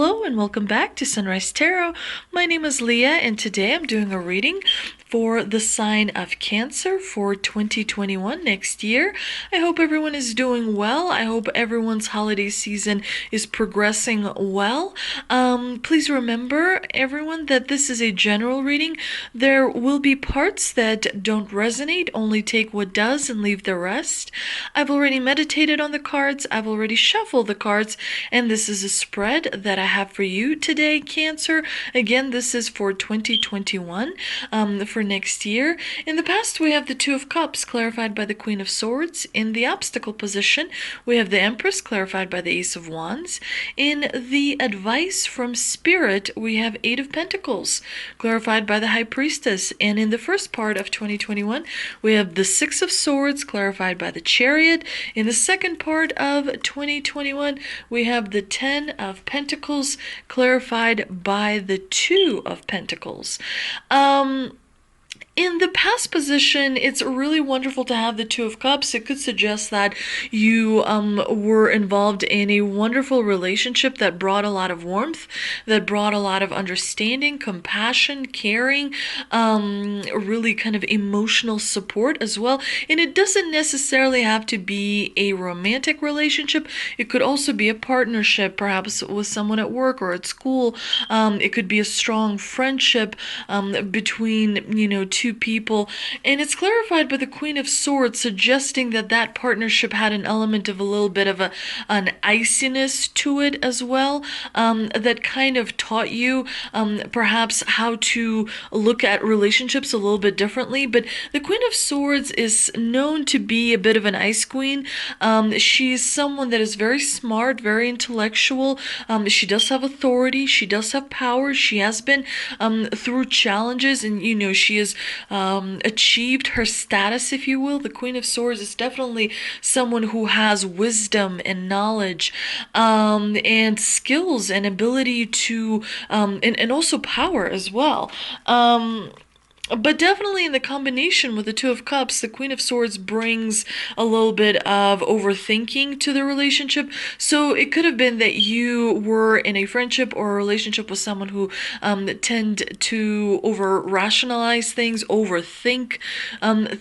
Hello and welcome back to Sunrise Tarot. My name is Leah and today I'm doing a reading for the sign of Cancer for 2021 next year. I hope everyone is doing well. I hope everyone's holiday season is progressing well. Please remember, everyone, that this is a general reading. There will be parts that don't resonate. Only take what does and leave the rest. I've already meditated on the cards. I've already shuffled the cards, and this is a spread that I have for you today, Cancer. Again, this is for 2021, for next year. In the past, we have the Two of Cups, clarified by the Queen of Swords. In the obstacle position, we have the Empress, clarified by the Ace of Wands. In the advice from Spirit, we have Eight of Pentacles, clarified by the High Priestess. And in the first part of 2021, we have the Six of Swords, clarified by the Chariot. In the second part of 2021, we have the Ten of Pentacles, clarified by the Two of Pentacles. In the past position, it's really wonderful to have the Two of Cups. It could suggest that you were involved in a wonderful relationship that brought a lot of warmth, that brought a lot of understanding, compassion, caring, really kind of emotional support as well. And it doesn't necessarily have to be a romantic relationship. It could also be a partnership, perhaps with someone at work or at school. It could be a strong friendship between, two people. And it's clarified by the Queen of Swords, suggesting that that partnership had an element of a little bit of an iciness to it as well, that kind of taught you perhaps how to look at relationships a little bit differently. But the Queen of Swords is known to be a bit of an ice queen. She's someone that is very smart, very intellectual. She does have authority. She does have power. She has been through challenges, and she has achieved her status, if you will. The Queen of Swords is definitely someone who has wisdom and knowledge, and skills and ability to and also power as well. But definitely in the combination with the Two of Cups, the Queen of Swords brings a little bit of overthinking to the relationship. So it could have been that you were in a friendship or a relationship with someone who tend to over-rationalize things, overthink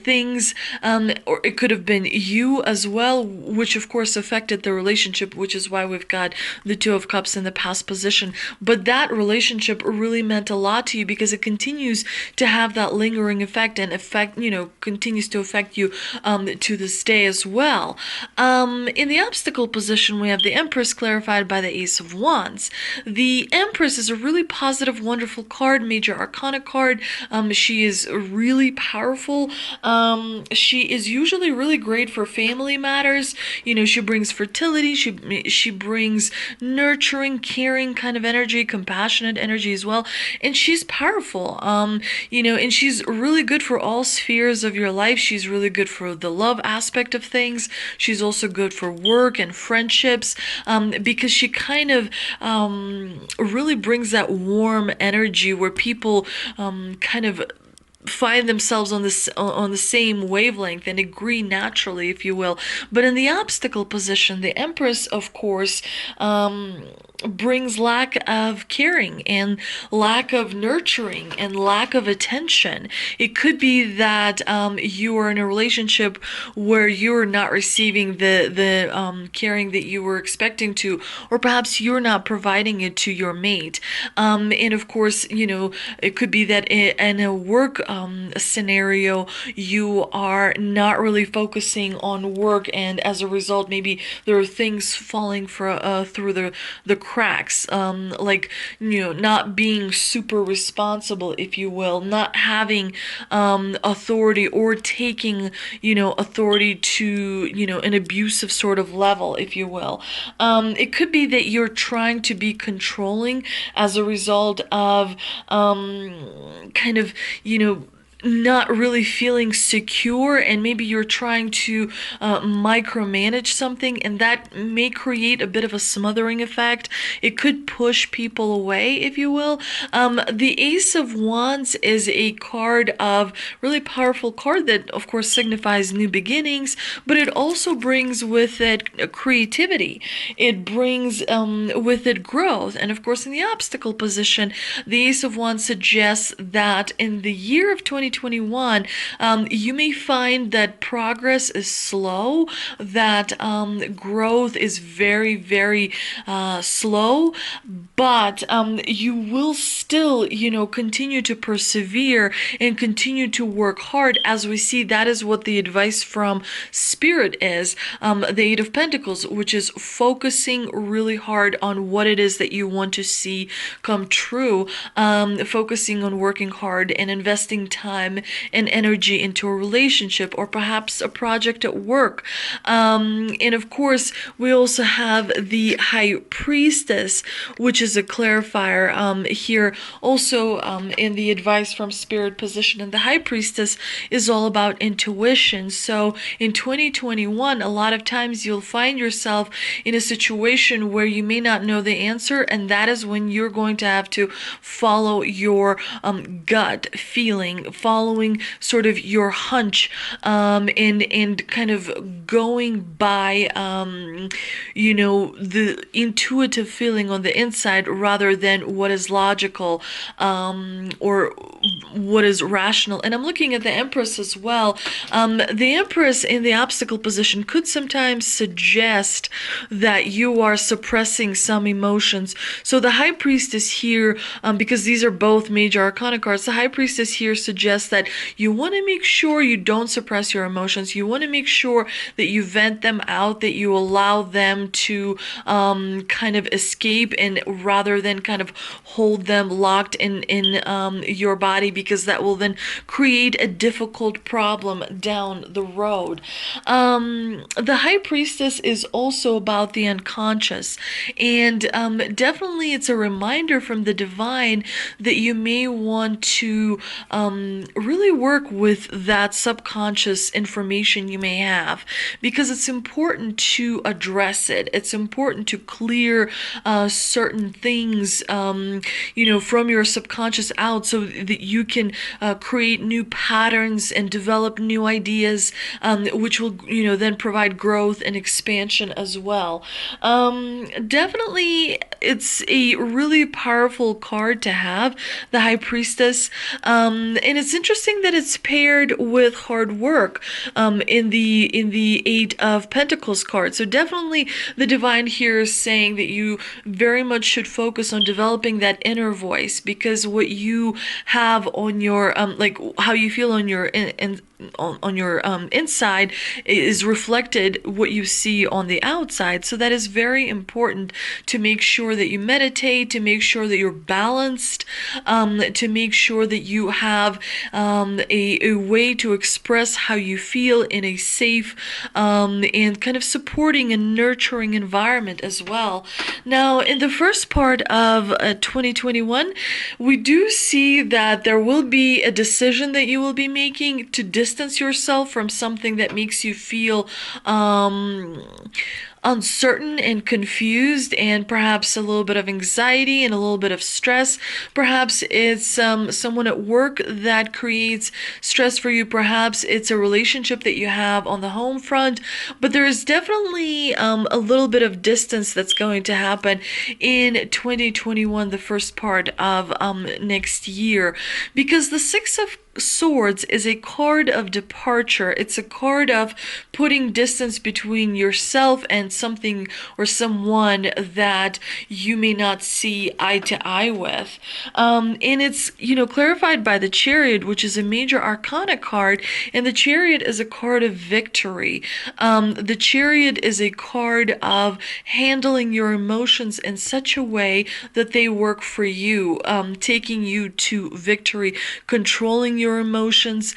things. Or it could have been you as well, which of course affected the relationship, which is why we've got the Two of Cups in the past position. But that relationship really meant a lot to you because it continues to have that lingering effect, and continues to affect you to this day as well. In the obstacle position, we have the Empress, clarified by the Ace of Wands. The Empress is a really positive, wonderful card, major arcana card. She is really powerful. She is usually really great for family matters. She brings fertility. She brings nurturing, caring kind of energy, compassionate energy as well. And she's powerful. And she's really good for all spheres of your life. She's really good for the love aspect of things. She's also good for work and friendships, because she kind of really brings that warm energy where people kind of find themselves on the same wavelength and agree naturally, if you will. But in the obstacle position, the Empress, of course, brings lack of caring and lack of nurturing and lack of attention. It could be that you are in a relationship where you're not receiving the caring that you were expecting to, or perhaps you're not providing it to your mate. And of course, it could be that in a work scenario, you are not really focusing on work, and as a result, maybe there are things falling through the cracks, like not being super responsible, if you will, not having authority, or taking authority to an abusive sort of level, if you will. It could be that you're trying to be controlling as a result of kind of not really feeling secure, and maybe you're trying to micromanage something, and that may create a bit of a smothering effect. It could push people away, if you will. The Ace of Wands is a card of really powerful card that, of course, signifies new beginnings, but it also brings with it creativity. It brings with it growth, and of course, in the obstacle position, the Ace of Wands suggests that in the year of 2021, you may find that progress is slow, that growth is very, very slow, but you will still, continue to persevere and continue to work hard. As we see, that is what the advice from Spirit is. The Eight of Pentacles, which is focusing really hard on what it is that you want to see come true, focusing on working hard and investing time and energy into a relationship or perhaps a project at work. And of course, we also have the High Priestess, which is a clarifier here also in the advice from Spirit position. And the High Priestess is all about intuition. So in 2021, a lot of times you'll find yourself in a situation where you may not know the answer, and that is when you're going to have to follow your gut feeling, following sort of your hunch, and kind of going by the intuitive feeling on the inside rather than what is logical or what is rational. And I'm looking at the Empress as well. The Empress in the obstacle position could sometimes suggest that you are suppressing some emotions. So the High Priestess here, because these are both major arcana cards, the High Priestess here suggests that you want to make sure you don't suppress your emotions. You want to make sure that you vent them out, that you allow them to kind of escape, and rather than kind of hold them locked in your body, because that will then create a difficult problem down the road. The High Priestess is also about the unconscious, and definitely it's a reminder from the divine that you may want to really work with that subconscious information you may have, because it's important to address it. It's important to clear certain things, from your subconscious out, so that you can create new patterns and develop new ideas, which will, then provide growth and expansion as well. Definitely, it's a really powerful card to have, the High Priestess, and it's interesting that it's paired with hard work in the Eight of Pentacles card. So definitely, the divine here is saying that you very much should focus on developing that inner voice, because what you have on your like how you feel on your on your inside is reflected what you see on the outside. So that is very important, to make sure that you meditate, to make sure that you're balanced, to make sure that you have a way to express how you feel in a safe and kind of supporting and nurturing environment as well. Now, in the first part of 2021, we do see that there will be a decision that you will be making to distance yourself from something that makes you feel uncertain and confused, and perhaps a little bit of anxiety and a little bit of stress. Perhaps it's someone at work that creates stress for you. Perhaps it's a relationship that you have on the home front. But there is definitely a little bit of distance that's going to happen in 2021, the first part of next year, because the Six of Swords is a card of departure. It's a card of putting distance between yourself and something or someone that you may not see eye to eye with. And it's, clarified by the Chariot, which is a major arcana card, and the Chariot is a card of victory. The Chariot is a card of handling your emotions in such a way that they work for you, taking you to victory, controlling your emotions,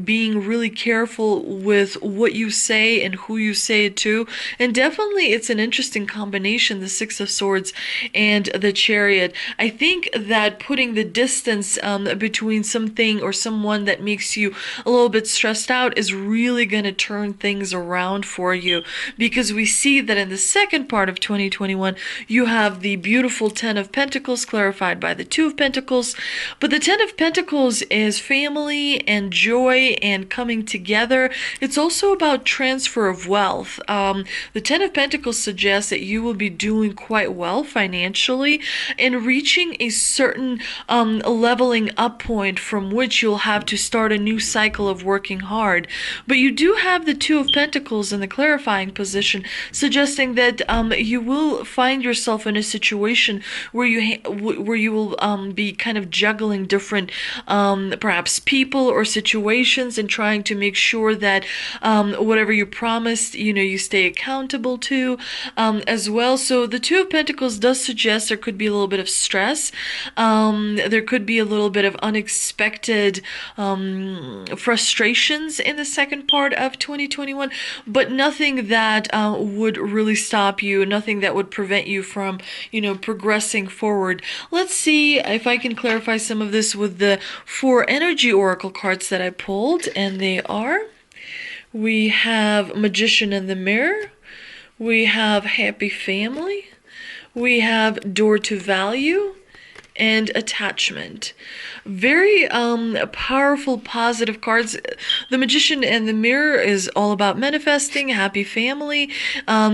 being really careful with what you say and who you say it to, And definitely it's an interesting combination, the Six of Swords and the Chariot. I think that putting the distance between something or someone that makes you a little bit stressed out is really going to turn things around for you, because we see that in the second part of 2021, you have the beautiful Ten of Pentacles clarified by the Two of Pentacles. But the Ten of Pentacles is family and joy and coming together. It's also about transfer of wealth. The Ten of Pentacles suggests that you will be doing quite well financially and reaching a certain leveling up point from which you'll have to start a new cycle of working hard. But you do have the Two of Pentacles in the clarifying position, suggesting that you will find yourself in a situation where you will be kind of juggling different perhaps people or situations and trying to make sure that whatever you promised, you stay accountable to as well. So the Two of Pentacles does suggest there could be a little bit of stress. There could be a little bit of unexpected frustrations in the second part of 2021, but nothing that would really stop you, nothing that would prevent you from, progressing forward. Let's see if I can clarify some of this with the 4 energy oracle cards that I pulled, and they are: we have Magician in the Mirror, we have Happy Family, we have Door to Value, and Attachment. Very powerful, positive cards. The Magician and the Mirror is all about manifesting. Happy Family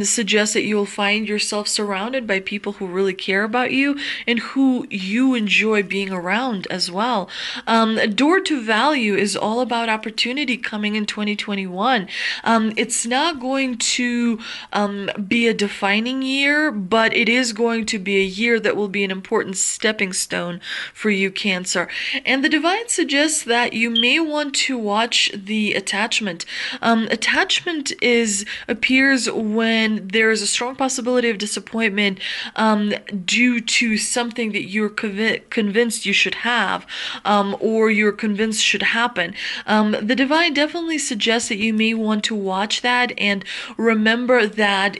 suggests that you will find yourself surrounded by people who really care about you and who you enjoy being around as well. Door to Value is all about opportunity coming in 2021. It's not going to be a defining year, but it is going to be a year that will be an important stepping stone for you, Cancer. And the Divine suggests that you may want to watch the Attachment. Attachment appears when there is a strong possibility of disappointment due to something that you're convinced you should have, or you're convinced should happen. The Divine definitely suggests that you may want to watch that and remember that,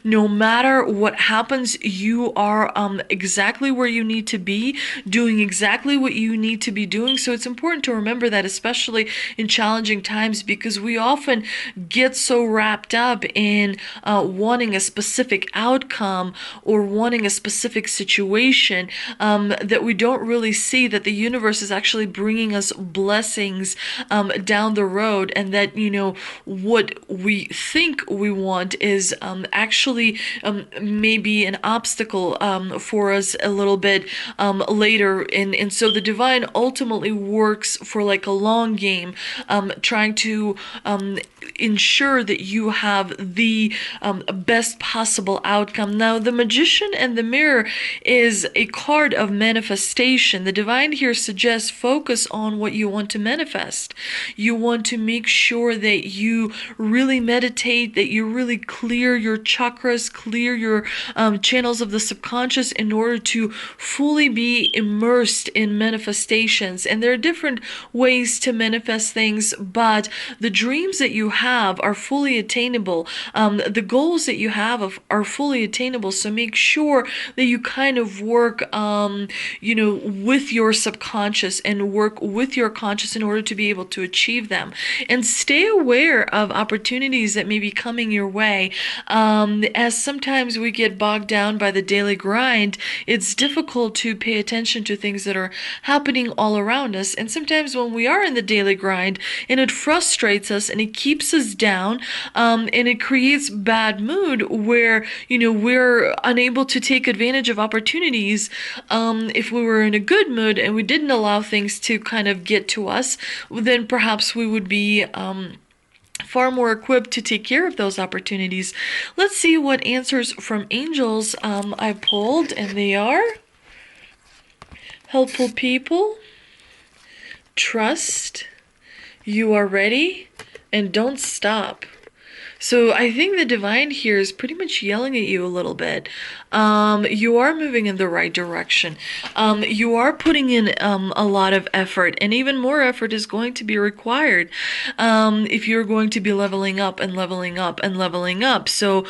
no matter what happens, you are exactly where you need to be, doing exactly what you need to be doing. So it's important to remember that, especially in challenging times, because we often get so wrapped up in wanting a specific outcome or wanting a specific situation that we don't really see that the universe is actually bringing us blessings down the road, and that what we think we want is actually maybe an obstacle for us a little bit later. And so the Divine ultimately works for like a long game, trying to ensure that you have the best possible outcome. Now, the Magician and the Mirror is a card of manifestation. The Divine here suggests focus on what you want to manifest. You want to make sure that you really meditate, that you really clear your chakras, clear your channels of the subconscious in order to fully be immersed in manifestations. And there are different ways to manifest things, but the dreams that you have are fully attainable. The goals that you have are fully attainable. So make sure that you kind of work, with your subconscious and work with your conscious in order to be able to achieve them. And stay aware of opportunities that may be coming your way. As sometimes we get bogged down by the daily grind, it's difficult to pay attention to things that are happening all around us. And sometimes when we are in the daily grind and it frustrates us and it keeps us down, and it creates bad mood where, we're unable to take advantage of opportunities. If we were in a good mood and we didn't allow things to kind of get to us, then perhaps we would be far more equipped to take care of those opportunities. Let's see what answers from angels I pulled, and they are: helpful people, trust, you are ready, and don't stop. So I think the divine here is pretty much yelling at you a little bit. You are moving in the right direction. You are putting in a lot of effort, and even more effort is going to be required if you're going to be leveling up and leveling up and leveling up. So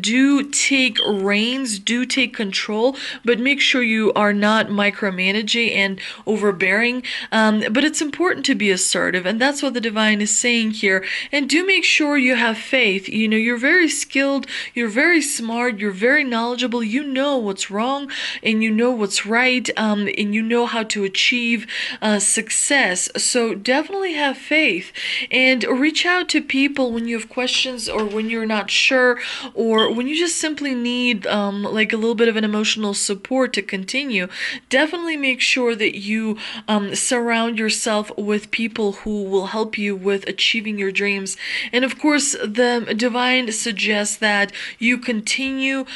do take reins, do take control, but make sure you are not micromanaging and overbearing. But it's important to be assertive, and that's what the divine is saying here. And do make sure you have faith. You know, you're very skilled, you're very smart, you're very knowledgeable, you know what's wrong, and you know what's right, and you know how to achieve success. So definitely have faith, and reach out to people when you have questions, or when you're not sure, or when you just simply need like a little bit of an emotional support to continue. Definitely make sure that you surround yourself with people who will help you with achieving your dreams. And of course, the divine suggests that you continue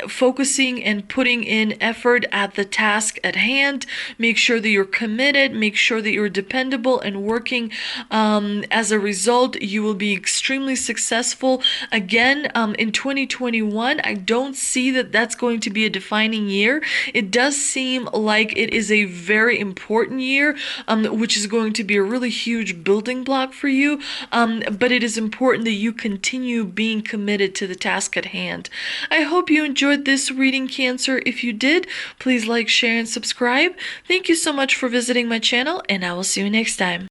focusing and putting in effort at the task at hand. Make sure that you're committed, make sure that you're dependable and working. As a result, you will be extremely successful. Again, in 2021, I don't see that that's going to be a defining year. It does seem like it is a very important year, which is going to be a really huge building block for you. But it is important that you continue being committed to the task at hand. I hope you enjoyed this reading, Cancer. If you did, please like, share, and subscribe. Thank you so much for visiting my channel, and I will see you next time.